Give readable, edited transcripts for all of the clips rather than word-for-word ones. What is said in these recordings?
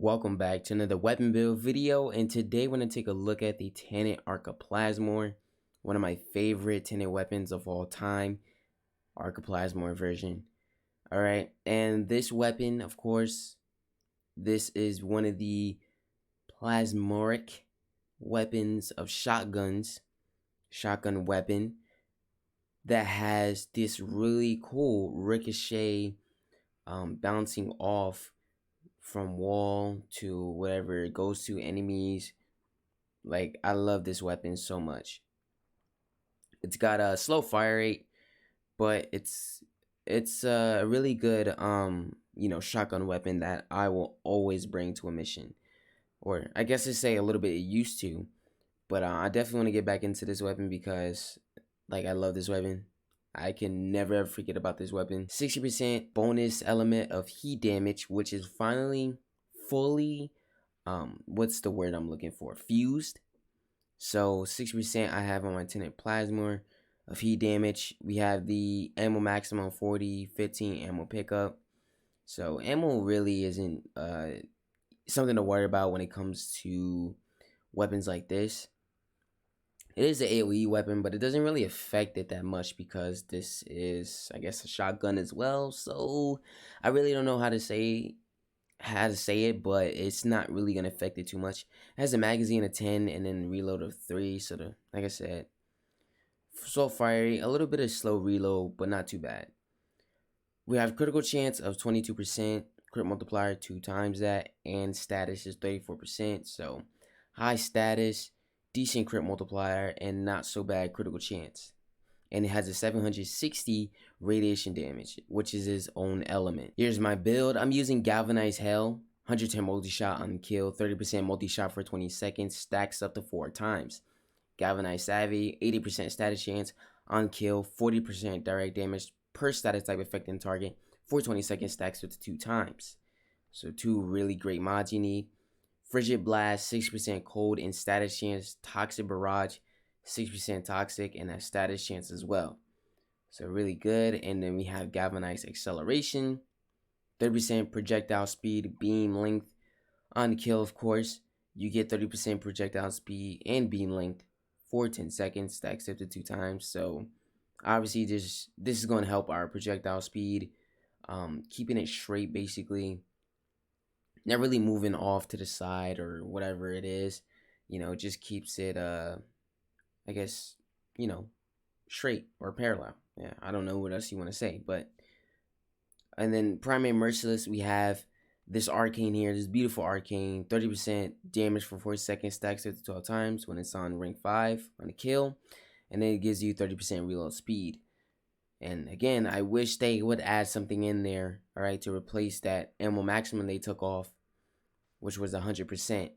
Welcome back to another weapon build video, and today we're going to take a look at the Tenet Arca Plamsor, one of my favorite Tenet weapons of all time, Arca Plamsor version. Alright, and this weapon, of course, this is one of the plasmoric weapons of shotgun weapon that has this really cool ricochet bouncing off from wall to wherever it goes to enemies. Like, I love this weapon so much. It's got a slow fire rate, but it's a really good shotgun weapon that I will always bring to a mission, or I guess to say a little bit used to. But I definitely want to get back into this weapon because, like, I love this weapon. I can never ever forget about this weapon. 60% bonus element of heat damage, which is finally fully, what's the word I'm looking for? Fused. So 60% I have on my Tenet Plamsor of heat damage. We have the ammo maximum 40, 15 ammo pickup. So ammo really isn't something to worry about when it comes to weapons like this. It is an AoE weapon, but it doesn't really affect it that much because this is, I guess, a shotgun as well. So I really don't know how to say it, but it's not really gonna affect it too much. It has a magazine of 10 and then reload of 3. So like I said, so fiery, a little bit of slow reload, but not too bad. We have critical chance of 22%, crit multiplier 2 times that, and status is 34%. So high status, decent crit multiplier, and not so bad critical chance. And it has a 760 radiation damage, which is its own element. Here's my build. I'm using Galvanized Hell, 110 multi-shot on kill, 30% multi-shot for 20 seconds, stacks up to 4 times. Galvanized Savvy, 80% status chance on kill, 40% direct damage per status type affecting target, for 20 seconds, stacks up to 2 times. So 2 really great mods you need. Frigid Blast, 6% cold and status chance. Toxic Barrage, 6% toxic and that status chance as well. So really good. And then we have Galvanized Acceleration, 30% projectile speed, beam length on kill, of course. You get 30% projectile speed and beam length for 10 seconds, stacks up to 2 times. So obviously this is going to help our projectile speed, keeping it straight basically. Not really moving off to the side or whatever it is, it just keeps it I guess, straight or parallel. Yeah, I don't know what else you want to say, but and then Primate Merciless, we have this arcane here, this beautiful arcane, 30% damage for 40 seconds, stacks up to 12 times when it's on rank 5 on a kill, and then it gives you 30% reload speed. And again, I wish they would add something in there, all right, to replace that ammo maximum they took off, which was 100%.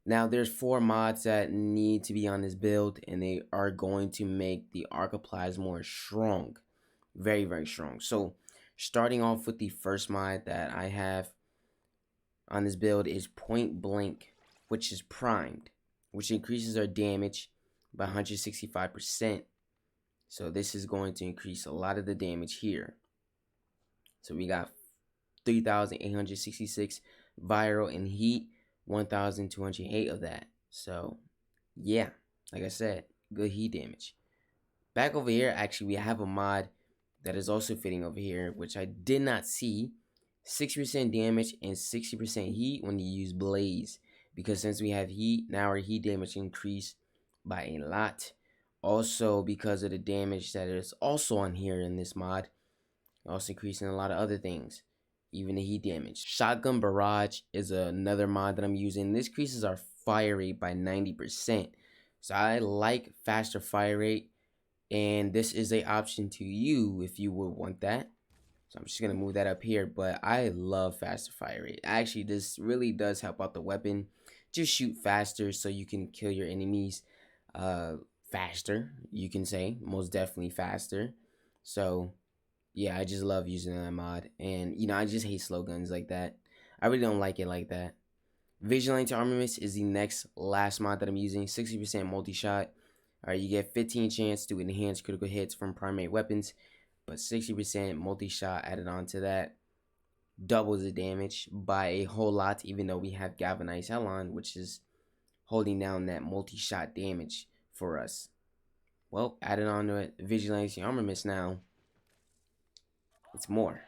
Now there's 4 mods that need to be on this build, and they are going to make the Arca Plamsor strong, very, very strong. So starting off with the first mod that I have on this build is Point Blank, which is primed, which increases our damage by 165%. So this is going to increase a lot of the damage here. So we got 3,866 viral and heat, 1,208 of that. So yeah, like I said, good heat damage. Back over here, actually, we have a mod that is also fitting over here, which I did not see. 60% damage and 60% heat when you use Blaze. Because since we have heat, now our heat damage increased by a lot. Also, because of the damage that is also on here in this mod, also increasing a lot of other things, even the heat damage. Shotgun Barrage is another mod that I'm using. This increases our fire rate by 90%. So I like faster fire rate, and this is a option to you if you would want that. So I'm just gonna move that up here, but I love faster fire rate. Actually, this really does help out the weapon. Just shoot faster so you can kill your enemies faster, you can say, most definitely faster. So yeah, I just love using that mod, and I just hate slow guns like that. I really don't like it like that. Vigilante Armaments is the last mod that I'm using. 60% multi-shot. Alright, you get 15 chance to enhance critical hits from primate weapons, but 60% multi-shot added on to that. doubles the damage by a whole lot, even though we have Galvanized Helon, which is holding down that multi-shot damage for us. Well, added on to it, Vigilante Armaments now. It's more.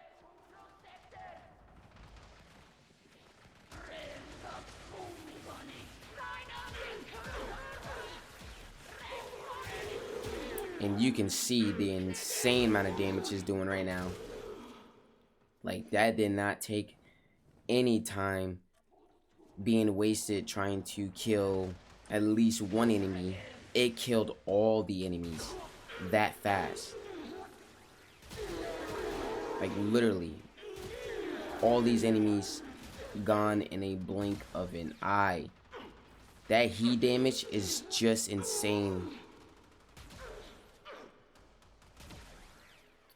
And you can see the insane amount of damage it's doing right now. Like, that did not take any time being wasted trying to kill at least one enemy. It killed all the enemies that fast. Like, literally, all these enemies gone in a blink of an eye. That heat damage is just insane.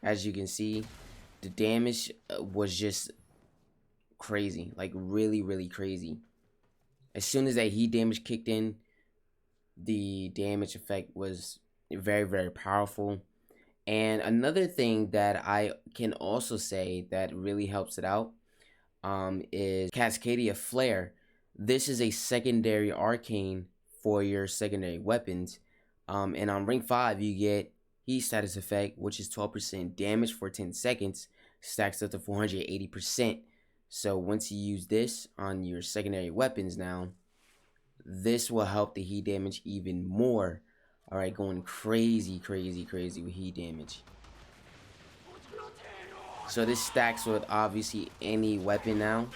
As you can see, the damage was just crazy. Like, really, really crazy. As soon as that heat damage kicked in, the damage effect was very, very powerful. And another thing that I can also say that really helps it out is Cascadia Flare. This is a secondary arcane for your secondary weapons. And on rank 5, you get Heat Status Effect, which is 12% damage for 10 seconds, stacks up to 480%. So once you use this on your secondary weapons now, this will help the heat damage even more. Alright, going crazy, crazy, crazy with heat damage. So this stacks with obviously any weapon now.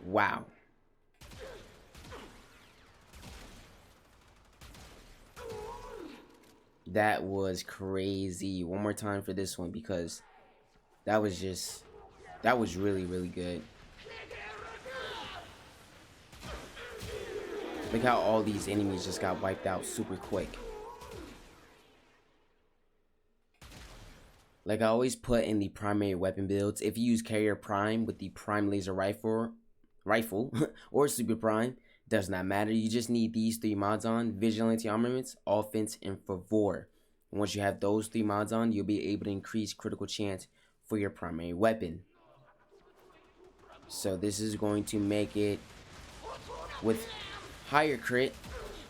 Wow. That was crazy. One more time for this one, because that was really, really good. Look how all these enemies just got wiped out super quick. Like I always put in the primary weapon builds, if you use Carrier Prime with the Prime Laser Rifle or Super Prime, does not matter. You just need these 3 mods on: Vigilante Armaments, Offense, and Favor. And once you have those 3 mods on, you'll be able to increase critical chance for your primary weapon. So this is going to make it with higher crit,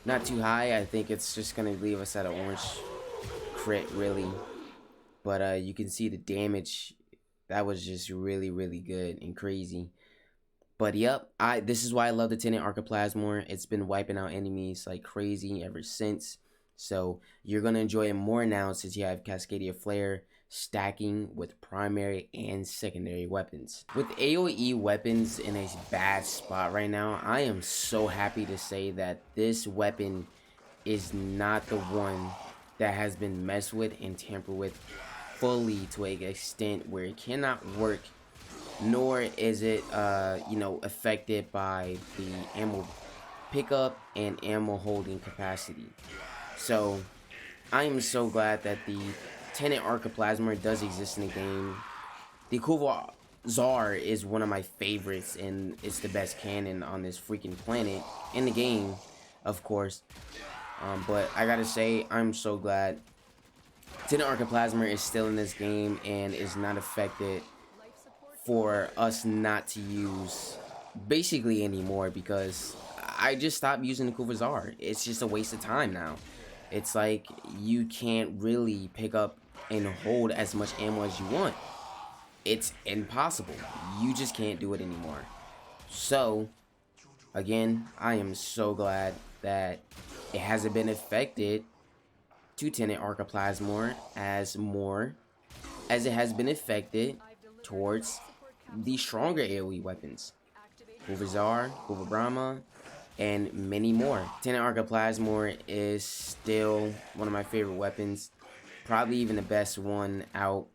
not too high. I think it's just going to leave us at an orange crit, really. But you can see the damage. That was just really, really good and crazy. But yep, this is why I love the Tenet Arca Plasmor. It's been wiping out enemies like crazy ever since. So you're going to enjoy it more now since you have Cascadia Flare stacking with primary and secondary weapons. With AoE weapons in a bad spot right now, I am so happy to say that this weapon is not the one that has been messed with and tampered with fully to an extent where it cannot work, nor is it affected by the ammo pickup and ammo holding capacity. So I am so glad that the Tenet Arca Plasmor does exist in the game. The Kuva Czar is one of my favorites, and it's the best cannon on this freaking planet in the game, of course. But I gotta say, I'm so glad Tenet Arca Plasmor is still in this game and is not affected for us not to use basically anymore, because I just stopped using the Kuva Czar. It's just a waste of time now. It's like you can't really pick up and hold as much ammo as you want. It's impossible. You just can't do it anymore. So again, I am so glad that it hasn't been affected to Tenet Arca Plasmor as it has been affected towards the stronger AoE weapons, Kuva Czar, Kuva Brahma, and many more. Tenet Arca Plasmor is still one of my favorite weapons, probably even the best one out.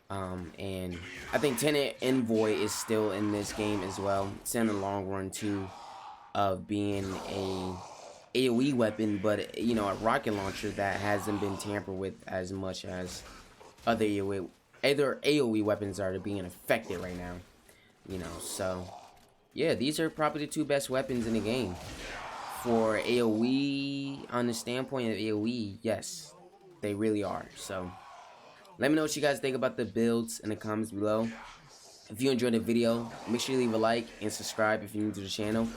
And I think Tenet Envoy is still in this game as well. It's in the long run too, of being a AoE weapon, but a rocket launcher that hasn't been tampered with as much as other AoE weapons are being affected right now. So yeah, these are probably the 2 best weapons in the game. For AoE, on the standpoint of AoE, yes, they really are. So Let me know what you guys think about the builds in the comments below. If you enjoyed the video, make sure you leave a like and subscribe if you're new to the channel.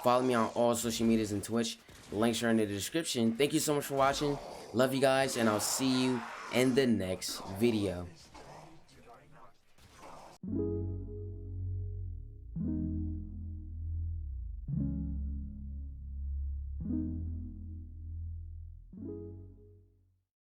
Follow me on all social medias and Twitch. The links are in the description. Thank you so much for watching. Love you guys, and I'll see you in the next video.